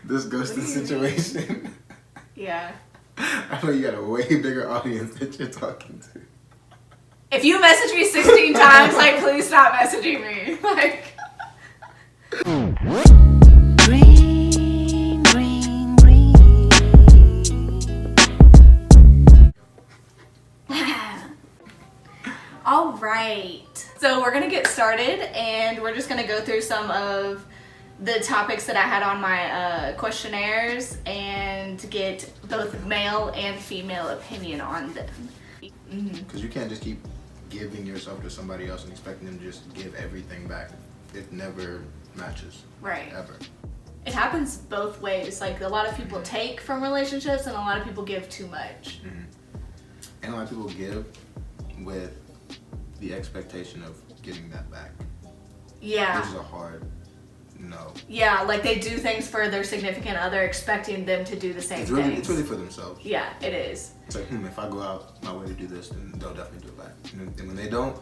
this ghosting situation. Yeah. I know you got a way bigger audience that you're talking to. If you message me 16 times, like, please stop messaging me. Like. Green, green, green. All right. So we're gonna get started, and we're just gonna go through some of the topics that I had on my questionnaires and get both male and female opinion on them. Because you can't just keep giving yourself to somebody else and expecting them to just give everything back. It never matches. Right. Ever. It happens both ways. Like, a lot of people take from relationships and a lot of people give too much. And a lot of people give with the expectation of getting that back. Yeah. Which is a hard no. Yeah, like they do things for their significant other expecting them to do the same things. It's really for themselves. Yeah, it is. It's like, if I go out my way to do this, then they'll definitely do it back. And when they don't...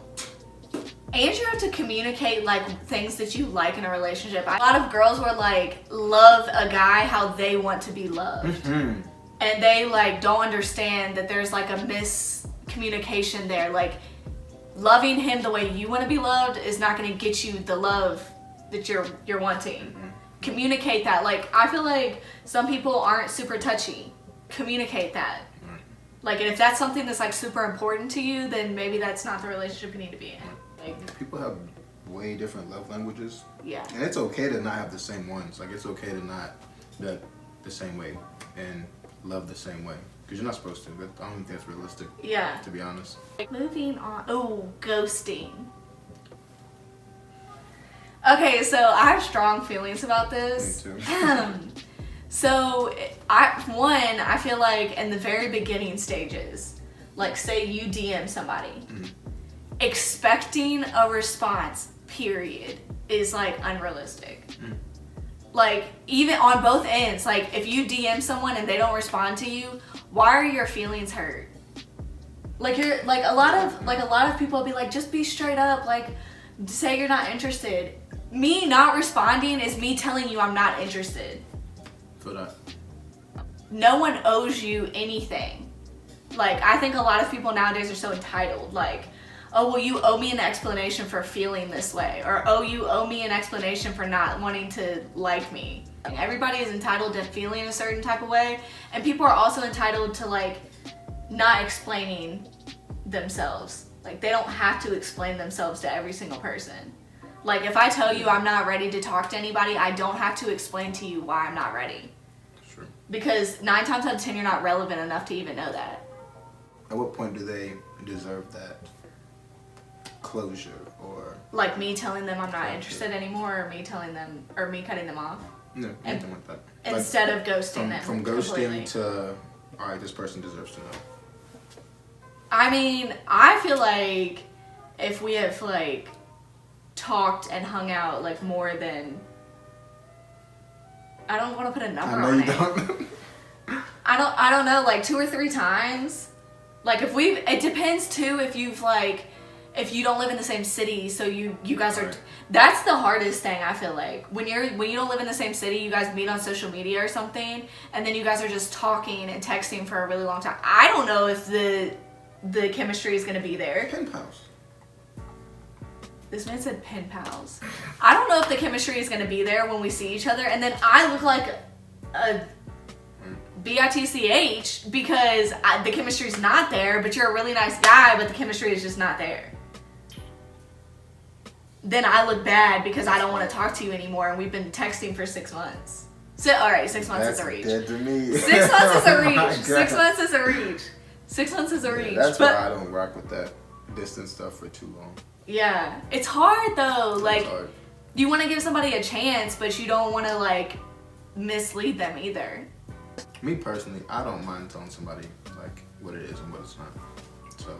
And you have to communicate, like, things that you like in a relationship. A lot of girls were like, love a guy how they want to be loved. And they, like, don't understand that there's, like, a miscommunication there. Like, loving him the way you want to be loved is not going to get you the love that you're wanting. Communicate that. Like, I feel like some people aren't super touchy. Communicate that. Like, and if that's something that's, like, super important to you, then maybe that's not the relationship you need to be in. Like, people have way different love languages. Yeah. And it's okay to not have the same ones. Like, it's okay to not be the same way and love the same way. Because you're not supposed to. I don't think that's realistic. Yeah. To be honest. Moving on. Oh, ghosting. Okay, so I have strong feelings about this. Me too. So, I feel like in the very beginning stages, like, say you DM somebody, expecting a response, period, is, like, unrealistic. Like, even on both ends, like, if you DM someone and they don't respond to you, why are your feelings hurt? Like, you're, like, a lot of people will be like, just be straight up, like, say you're not interested. Me not responding is me telling you I'm not interested. For that. No one owes you anything. Like, I think a lot of people nowadays are so entitled. Like, oh, well, you owe me an explanation for feeling this way. Or, oh, you owe me an explanation for not wanting to like me. Everybody is entitled to feeling a certain type of way. And people are also entitled to, like, not explaining themselves. Like, they don't have to explain themselves to every single person. Like, if I tell you I'm not ready to talk to anybody, I don't have to explain to you why I'm not ready. Sure. Because 9 times out of 10, you're not relevant enough to even know that. At what point do they deserve that closure, or... Like, me telling them I'm not interested anymore, or me telling them, or me cutting them off? No, anything like that. Instead of ghosting them From ghosting completely. to, alright, this person deserves to know. I mean, I feel like if we have, like, talked and hung out, like, more than... I don't want to put a number on it. Don't. I don't know, like 2 or 3 times. Like, if we've... It depends, too, if you've, like... If you don't live in the same city, so you guys are... Right. That's the hardest thing, I feel like. When you don't live in the same city, you guys meet on social media or something, and then you guys are just talking and texting for a really long time. I don't know if the chemistry is going to be there. Pen pals. This man said pen pals. I don't know if the chemistry is going to be there when we see each other, and then I look like a bitch because the chemistry's not there, but you're a really nice guy, but the chemistry is just not there. Then I look bad because I don't want to talk to you anymore, and we've been texting for 6 months. So, alright, 6 months is a reach. Dead to me. 6 months is a Oh my reach. God. 6 months is a reach. 6 months is a reach. That's but, why I don't rock with that distance stuff for too long. Yeah. It's hard, though. Like, It's hard. you want to give somebody a chance, but you don't want to, like, mislead them either. Me personally, I don't mind telling somebody like what it is and what it's not. So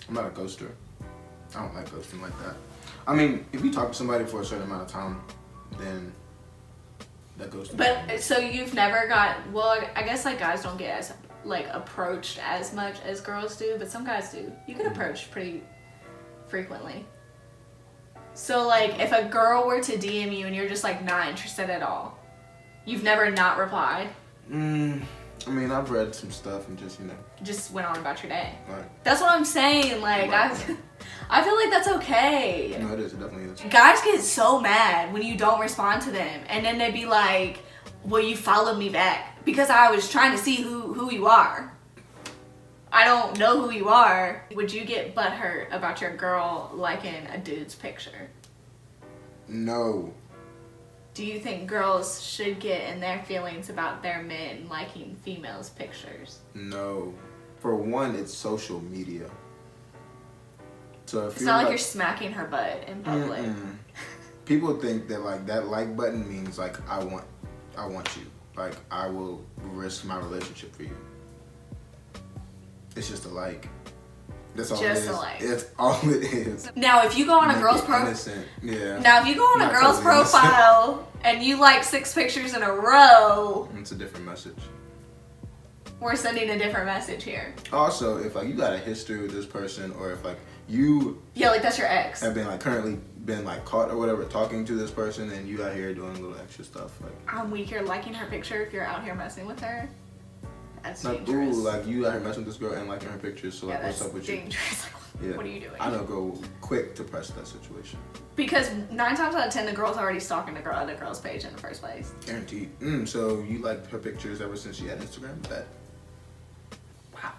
I'm not a ghoster. I don't like ghosting like that. I mean, if you talk to somebody for a certain amount of time, then that ghosting. But so you've never got, well, I guess like guys don't get as like approached as much as girls do, but some guys do. You get approached pretty frequently. So like if a girl were to DM you and you're just like not interested at all, You've never not replied? I mean, I've read some stuff and just, Just went on about your day. Right. That's what I'm saying. Like, Right. I feel like that's okay. No, it is. It definitely is. Guys get so mad when you don't respond to them. And then they be like, well, you followed me back. Because I was trying to see who you are. I don't know who you are. Would you get butthurt about your girl liking a dude's picture? No. Do you think girls should get in their feelings about their men liking females' pictures? No. For one, it's social media. So if It's not like you're smacking her butt in public. People think that like that like button means like I want you. Like I will risk my relationship for you. It's just a like. That's all Just it is. a like. It's all it is. Now, if you go on a Make girl's it profile, innocent. Yeah. now if you go on a Not girl's totally innocent. profile and you like 6 pictures in a row, It's a different message. we're sending a different message here. Also, if like you got a history with this person, or if like you Yeah, like that's your ex. have been like currently been like caught or whatever talking to this person, and you out here doing a little extra stuff, like I'm weak. You're liking her picture if you're out here messing with her. That's like dangerous. ooh, like you out here messing with this girl and liking her pictures. So like, yeah, what's that's up with dangerous. you? Yeah. What are you doing? I know, go quick to press that situation. Because 9 times out of 10, the girl's already stalking the other girl's page in the first place. Guaranteed. So you liked her pictures ever since she had Instagram? That Wow.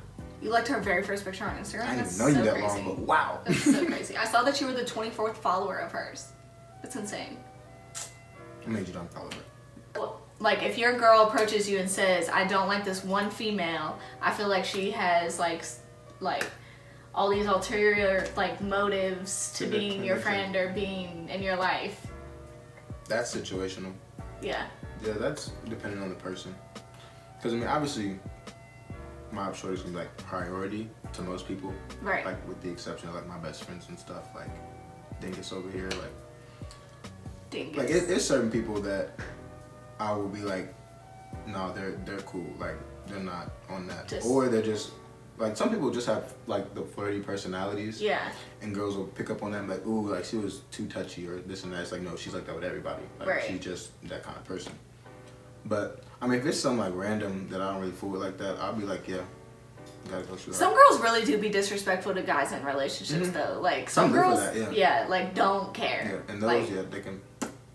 You liked her very first picture on Instagram? I didn't That's know you so that crazy. long, but wow. That's so crazy. I saw that you were the 24th follower of hers. That's insane. What made you not follow her? Well, like, if your girl approaches you and says, I don't like this one female, I feel like she has, like all these ulterior, like, motives to being your friend or being in your life. That's situational. Yeah. Yeah, that's depending on the person. Because, I mean, obviously, my shorty's gonna be, like, priority to most people. Right. Like, with the exception of, like, my best friends and stuff. Like, Dingus over here, like... Dingus. Like, it's certain people that I will be like, no, they're cool. Like, they're not on that. Or they're just... Like, some people just have, like, the flirty personalities. Yeah. And girls will pick up on them, like, ooh, like, she was too touchy or this and that. It's like, no, she's like that with everybody. Like, right. She's just that kind of person. But, I mean, if it's some, like, random that I don't really fool with like that, I'll be like, yeah, gotta go through Some girls really do be disrespectful to guys in relationships, though. Like, some girls, like, don't care. Yeah, and those, like, they can...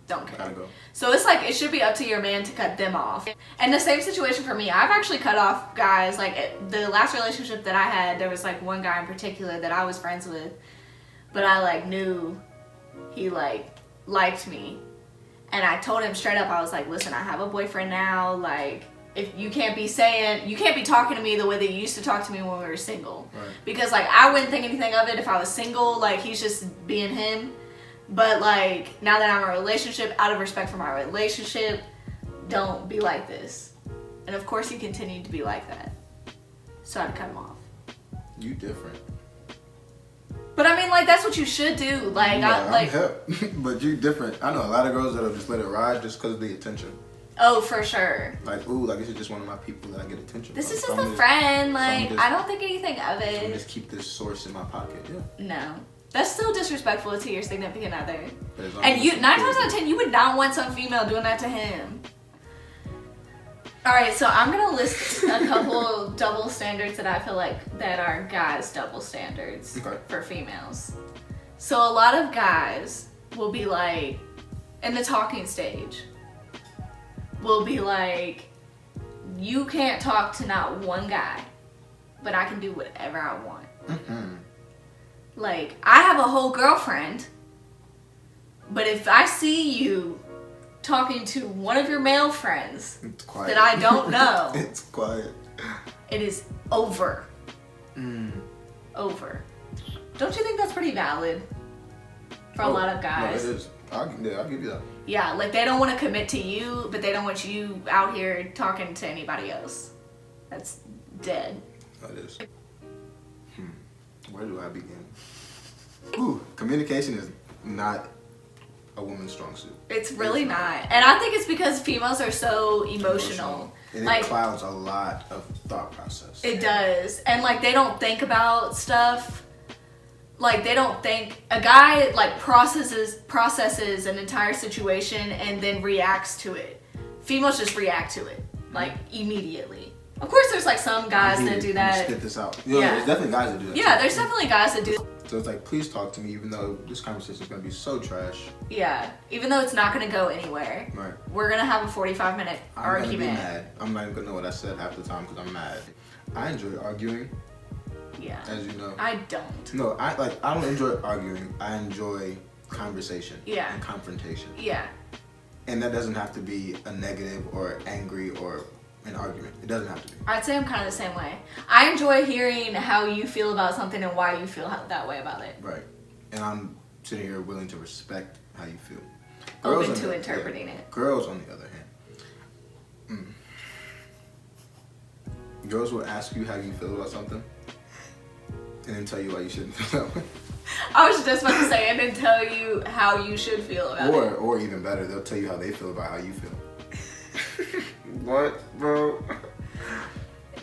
Don't care. Gotta go. So it's like, it should be up to your man to cut them off. And the same situation for me. I've actually cut off guys. Like, the last relationship that I had, there was like one guy in particular that I was friends with, but I like knew he like liked me. And I told him straight up, I was like, listen, I have a boyfriend now. Like, if you can't be talking to me the way that you used to talk to me when we were single. Right. Because like, I wouldn't think anything of it if I was single. Like, he's just being him. But like, now that I'm in a relationship, out of respect for my relationship, don't be like this. And of course he continued to be like that. So I had to cut him off. You different. But I mean, like, that's what you should do. Like, yeah, I'm hip. But you different. I know a lot of girls that'll just let it ride just because of the attention. Oh, for sure. Like, ooh, like, this is just one of my people that I get attention This from. is just a friend. Like, I don't think anything of So it. just keep this source in my pocket. Yeah. No. That's still disrespectful to your significant other. And you, 9 times out of 10, you would not want some female doing that to him. Alright, so I'm gonna list a couple double standards that I feel like that are guys' double standards for females. So a lot of guys will be like, in the talking stage, will be like, you can't talk to not one guy, but I can do whatever I want. Mm-hmm. Like, I have a whole girlfriend, but if I see you talking to one of your male friends that I don't know, it's quiet. It is over. Over. Don't you think that's pretty valid for a lot of guys? No, it is. I'll give you that. Yeah, like they don't want to commit to you, but they don't want you out here talking to anybody else. That's dead. That is. Where do I begin? Ooh, communication is not a woman's strong suit. It's really not. And I think it's because females are so emotional. And like, it clouds a lot of thought process. It does. And like, they don't think about stuff. Like, they don't think, a guy like processes an entire situation and then reacts to it. females just react to it, like, immediately. Of course, there's like some guys that do that. Spit this out. You know, there's definitely guys that do that. Yeah, there's definitely guys that do. So it's like, please talk to me, even though this conversation is gonna be so trash. Yeah, even though it's not gonna go anywhere. Right. We're gonna have a 45-minute argument. I'm gonna be mad. I'm not even gonna know what I said half the time because I'm mad. I enjoy arguing. Yeah. As you know. I don't. No, I don't enjoy arguing. I enjoy conversation. Yeah. And confrontation. Yeah. And that doesn't have to be a negative or angry or an argument. It doesn't have to be. I'd say I'm kind of the same way. I enjoy hearing how you feel about something and why you feel that way about it. Right. And I'm sitting here willing to respect how you feel. Open to interpreting it. Girls, on the other hand, girls will ask you how you feel about something and then tell you why you shouldn't feel that way. I was just about to say, and then tell you how you should feel about it. Or even better, they'll tell you how they feel about how you feel. What, bro?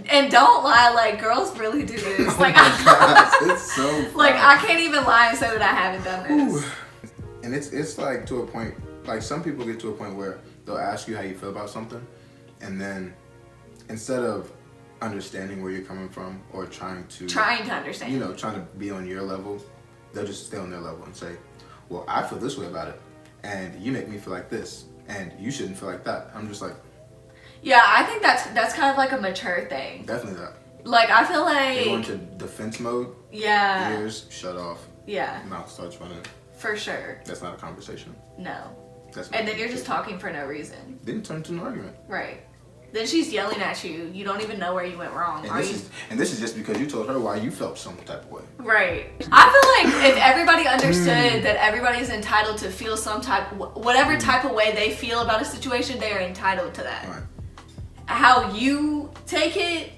And don't lie, like, girls really do this. Like, it's so fun. Like, I can't even lie and say that I haven't done this. Ooh. And it's like to a point, like some people get to a point where they'll ask you how you feel about something, and then instead of understanding where you're coming from or trying to understand, you know, trying to be on your level, they'll just stay on their level and say, well, I feel this way about it, and you make me feel like this, and you shouldn't feel like that. I'm just like, yeah, I think that's kind of like a mature thing. definitely that. Like, I feel like They go into defense mode. Yeah. Ears shut off. Yeah. Mouth starts running. For sure. That's not a conversation. No. That's not and then you're just talking for no reason. Didn't turn into an argument. Right. Then she's yelling at you. You don't even know where you went wrong. And this is just because you told her why you felt some type of way. Right. I feel like if everybody understood that everybody's entitled to feel some type, whatever type of way they feel about a situation, they are entitled to that. Right. How you take it,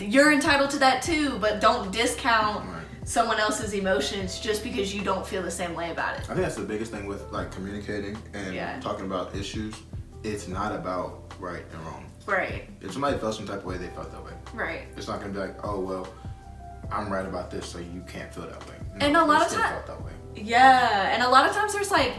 you're entitled to that too, but don't discount someone else's emotions just because you don't feel the same way about it. I think that's the biggest thing with like communicating and talking about issues. It's not about right and wrong. Right. If somebody felt some type of way, they felt that way. Right. It's not gonna be like, oh well, I'm right about this, so you can't feel that way. No, and a lot of times, felt that way. Yeah, and a lot of times there's like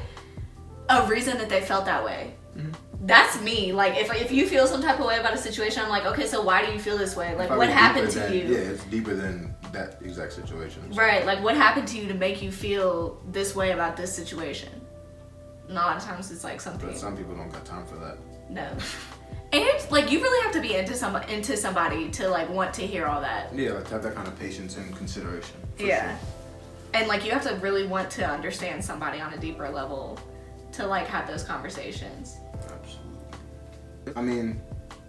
a reason that they felt that way. Mm-hmm. That's me. Like if you feel some type of way about a situation, I'm like, okay, so why do you feel this way? Like what happened to you? Yeah, it's deeper than that exact situation. So. Right. Like what happened to you to make you feel this way about this situation? And a lot of times it's like something. But some people don't got time for that. No. And like you really have to be into somebody to like want to hear all that. Yeah, like to have that kind of patience and consideration. Yeah. Sure. And like you have to really want to understand somebody on a deeper level to like have those conversations. Absolutely. I mean,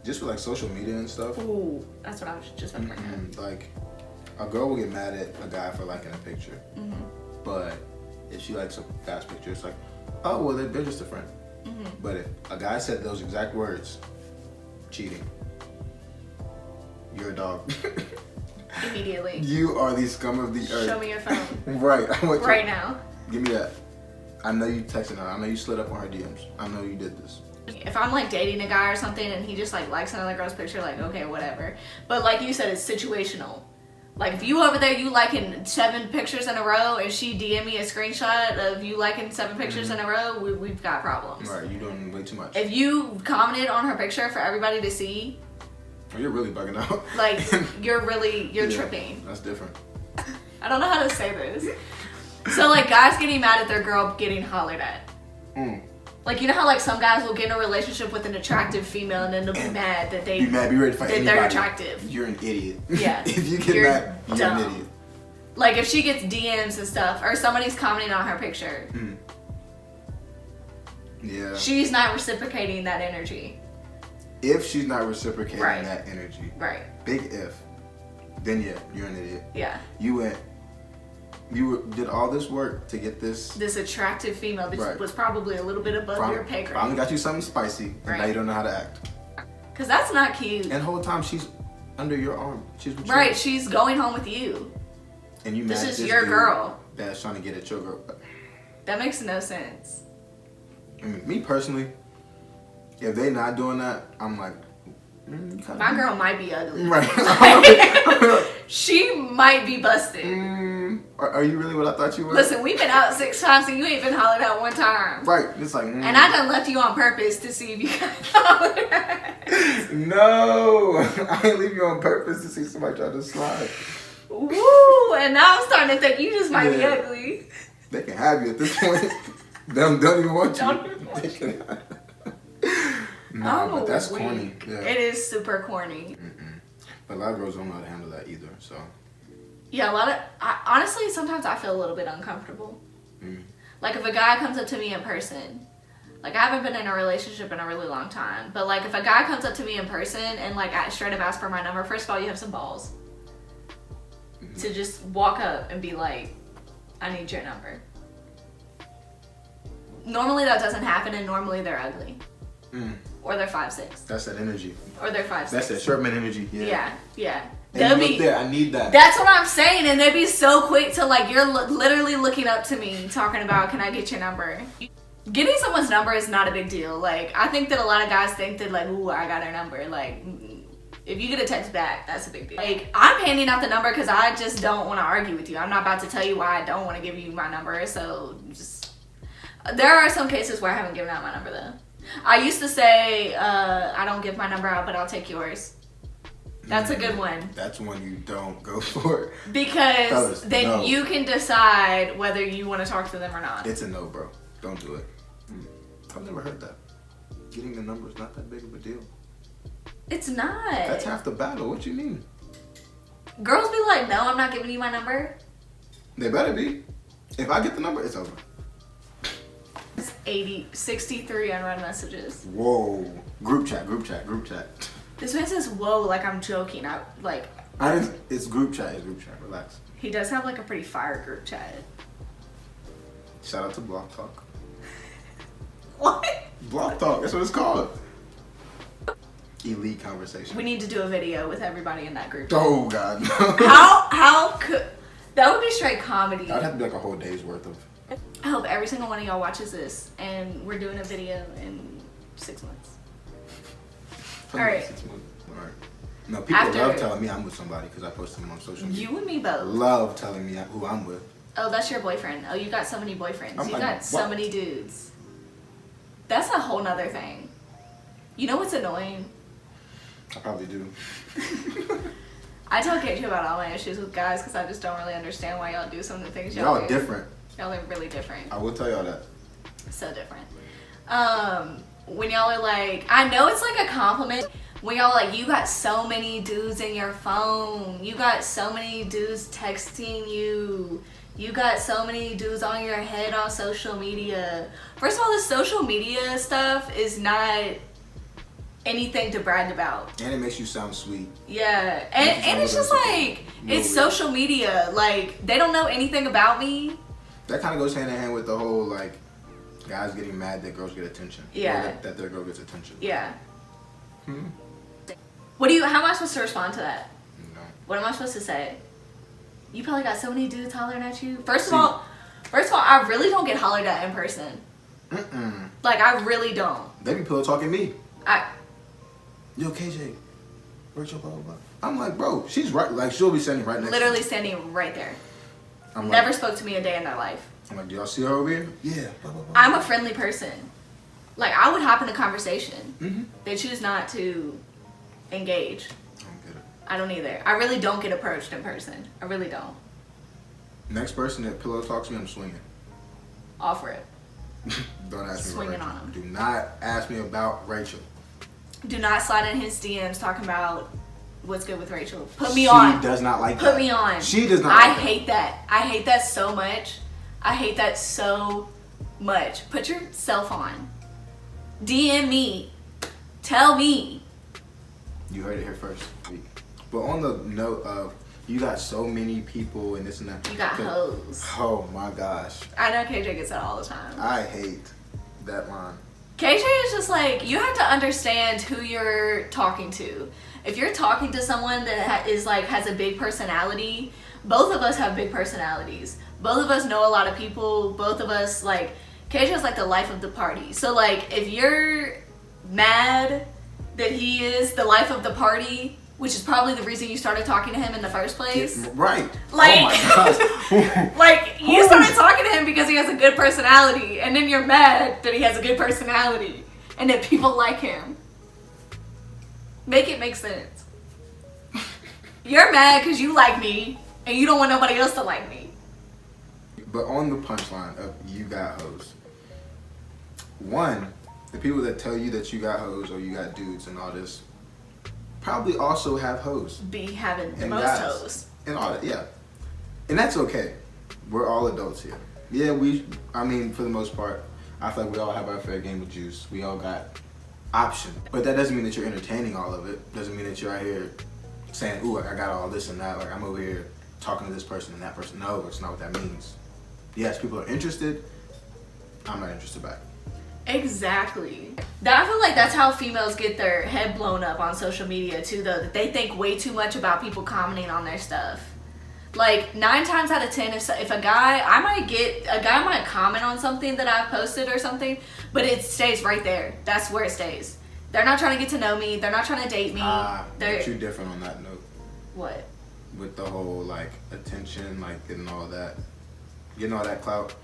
just with like social media and stuff. Ooh, that's what I was just about to bring up. Like, a girl will get mad at a guy for liking a picture, but if she likes a guy's picture, it's like, oh well, they're just a friend. But if a guy said those exact words, cheating, you're a dog. Immediately. You are the scum of the earth. Show me your phone. Right. Right now. Give me that. I know you texted her. I know you slid up on her DMs. I know you did this. If I'm like dating a guy or something and he just like likes another girl's picture, like okay, whatever. But like you said, it's situational. Like if you over there, you liking 7 pictures in a row and she DM me a screenshot of you liking 7 pictures in a row, we've got problems. Right, you're doing way too much. If you commented on her picture for everybody to see, oh, you're really bugging out. Like you're tripping. That's different. I don't know how to say this. So like guys getting mad at their girl getting hollered at. Like you know how like some guys will get in a relationship with an attractive female and then they'll be mad that be ready to fight anybody. They're attractive. You're an idiot. Yeah. If you get mad, you're dumb. an idiot. Like if she gets DMs and stuff or somebody's commenting on her picture. Yeah. She's not reciprocating that energy. If she's not reciprocating that energy. Right. Big if. Then yeah, you're an idiot. Yeah. You did all this work to get this attractive female that was probably a little bit above your pay grade. Finally got you something spicy, and now you don't know how to act. Cause that's not cute. And the whole time she's under your arm. She's with you. She's going home with you. And you this is your girl. That's trying to get at your girl. That makes no sense. I mean, me personally, if they not doing that, I'm like, My girl might be ugly. Right. She might be busted. Are you really what I thought you were? Listen, we've been out 6 times and you ain't been hollered at 1 time. Right. It's like. And I done left you on purpose to see if you got hollered at. No, I ain't leave you on purpose to see somebody try to slide. Woo! And now I'm starting to think you just might be ugly. They can have you at this point. They don't even want you. Don't even want you. Nah, but that's corny. Yeah. It is super corny. But a lot of girls don't know how to handle that either. So. Yeah, honestly, sometimes I feel a little bit uncomfortable. Like if a guy comes up to me in person, like I haven't been in a relationship in a really long time, but like if a guy comes up to me in person and like I straight up ask for my number, first of all, you have some balls to just walk up and be like, I need your number. Normally that doesn't happen, and normally they're ugly. Or they're 5'6". That's that energy. Or they're 5'6". That's that Sherman energy. Yeah. And you look there, I need that. That's what I'm saying, and they'd be so quick to like, you're literally looking up to me talking about, can I get your number? Getting someone's number is not a big deal. Like, I think that a lot of guys think that like, ooh, I got her number. Like, if you get a text back, that's a big deal. Like, I'm handing out the number because I just don't want to argue with you. I'm not about to tell you why I don't want to give you my number. So just, there are some cases where I haven't given out my number though. I used to say, I don't give my number out, but I'll take yours. That's a good one. That's one you don't go for. Because Fellas, then no. you can decide whether you want to talk to them or not. It's a no, bro. Don't do it. I've never heard that. Getting the number is not that big of a deal. It's not. That's half the battle. What you mean? Girls be like, no, I'm not giving you my number. They better be. If I get the number, it's over. It's 63 unread messages. Whoa. Group chat. This man says, whoa, like I'm joking. It's group chat. Relax. He does have like a pretty fire group chat. Shout out to Block Talk. What? Block Talk. That's what it's called. Elite conversation. We need to do a video with everybody in that group. Oh God. How could that would be straight comedy. That'd have to be like a whole day's worth of. I hope every single one of y'all watches this and we're doing a video in 6 months. All right. No, people love telling me I'm with somebody because I post them on social media. You and me both. Love telling me who I'm with. Oh, that's your boyfriend. Oh, you got so many boyfriends. I'm you like, got so many dudes. That's a whole nother thing. You know what's annoying? I probably do. I tell KJ about all my issues with guys because I just don't really understand why y'all do some of the things y'all do. Y'all different. Y'all are really different. I will tell y'all that. So different. When y'all are like, I know it's like a compliment when y'all like, you got so many dudes in your phone. You got so many dudes texting you. You got so many dudes on your head on social media. First of all, the social media stuff is not anything to brag about. And it makes you sound sweet. Yeah, and it's just like, it's social media. Like, they don't know anything about me. That kind of goes hand in hand with the whole like guys getting mad that girls get attention. Yeah. Or that their girl gets attention. Yeah. How am I supposed to respond to that? No. What am I supposed to say? You probably got so many dudes hollering at you. First of all, I really don't get hollered at in person. Like, I really don't. They be pillow talking me. Yo, KJ, Rachel, blah, blah, blah. I'm like, bro, she's right. Like, she'll be standing right next to me. Literally standing right there. I'm Never like, spoke to me a day in their life. I'm like, do y'all see her over here? Yeah, blah, blah, blah. I'm a friendly person. Like, I would hop in a conversation. They choose not to engage. I don't get it. I don't either. I really don't get approached in person. I really don't. Next person that pillow talks to me, I'm swinging. Offer it. Don't ask me Swinging about on Rachel. him. Do not ask me about Rachel. Do not slide in his DMs talking about what's good with Rachel. Put me on. She does not like that. Put me on. She does not I like that. hate that. I hate that so much. I hate that so much. Put yourself on. DM me. Tell me. You heard it here first. But on the note of you got so many people and this and that. You got hoes. Oh my gosh. I know KJ gets that all the time. I hate that line. KJ is just like, you have to understand who you're talking to. If you're talking to someone that is like has a big personality, both of us have big personalities. Both of us know a lot of people. Both of us, like, KJ is like the life of the party. So like, if you're mad that he is the life of the party, which is probably the reason you started talking to him in the first place. Right. Like, oh my gosh. like you started talking to him because he has a good personality, and then you're mad that he has a good personality and that people like him. Make it make sense. You're mad because you like me and you don't want nobody else to like me. But on the punchline of you got hoes, one, the people that tell you that you got hoes or you got dudes and all this probably also have hoes. Be having the And most guys. hoes. And all that, yeah. And that's okay. We're all adults here. Yeah, I mean, for the most part, I feel like we all have our fair game of juice. We all got options. But that doesn't mean that you're entertaining all of it. Doesn't mean that you're out here saying, ooh, I got all this and that. Like, I'm over here talking to this person and that person. No, it's not what that means. Yes, people are interested. I'm not interested back. Exactly. I feel like that's how females get their head blown up on social media too, though. That they think way too much about people commenting on their stuff. Like 9 times out of 10, if a guy might comment on something that I've posted or something, but it stays right there. That's where it stays. They're not trying to get to know me. They're not trying to date me. But you're different on that note. What? With the whole like attention, like getting all that clout.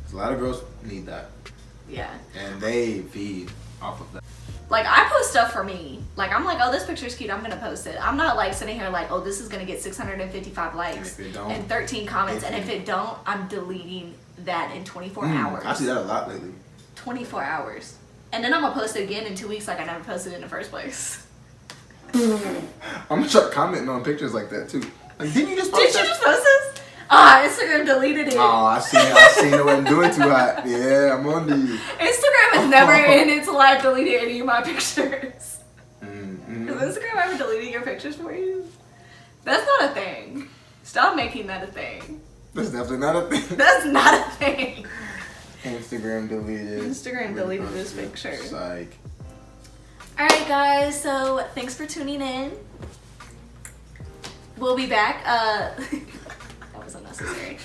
'Cause a lot of girls need that. Yeah. And they feed off of that. Like, I post stuff for me. Like, I'm like, oh, this picture's cute, I'm gonna post it. I'm not like sitting here like, oh, this is gonna get 655 likes and 13 comments, and if it don't, I'm deleting that in 24 hours. I see that a lot lately. 24 hours. And then I'm gonna post it again in 2 weeks like I never posted it in the first place. I'm gonna start commenting on pictures like that too. Like, didn't you just post Did that? you just post this? Instagram deleted it. Oh, I seen it wasn't doing too hot. Yeah, I'm on to you. Instagram has never in its life deleted any of my pictures. Mm-hmm. Has Instagram ever deleted your pictures for you? That's not a thing. Stop making that a thing. That's definitely not a thing. That's not a thing. Instagram deleted his picture. Psych. Alright guys, so thanks for tuning in. We'll be back. That was unnecessary.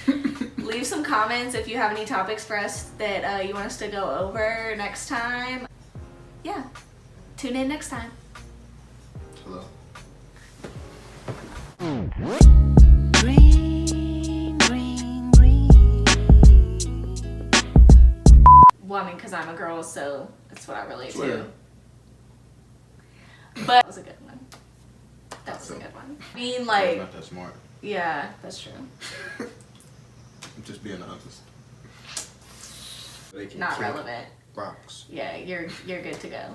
Leave some comments if you have any topics for us that you want us to go over next time. Yeah. Tune in next time. Hello. Green, green, green. Well, I mean, because I'm a girl, so that's what I relate Swear. to. But that was a good one. That was a good one. I mean, I'm like, not that smart. yeah, that's true. I'm just being honest. They can Not kick relevant. rocks. Yeah, you're good to go.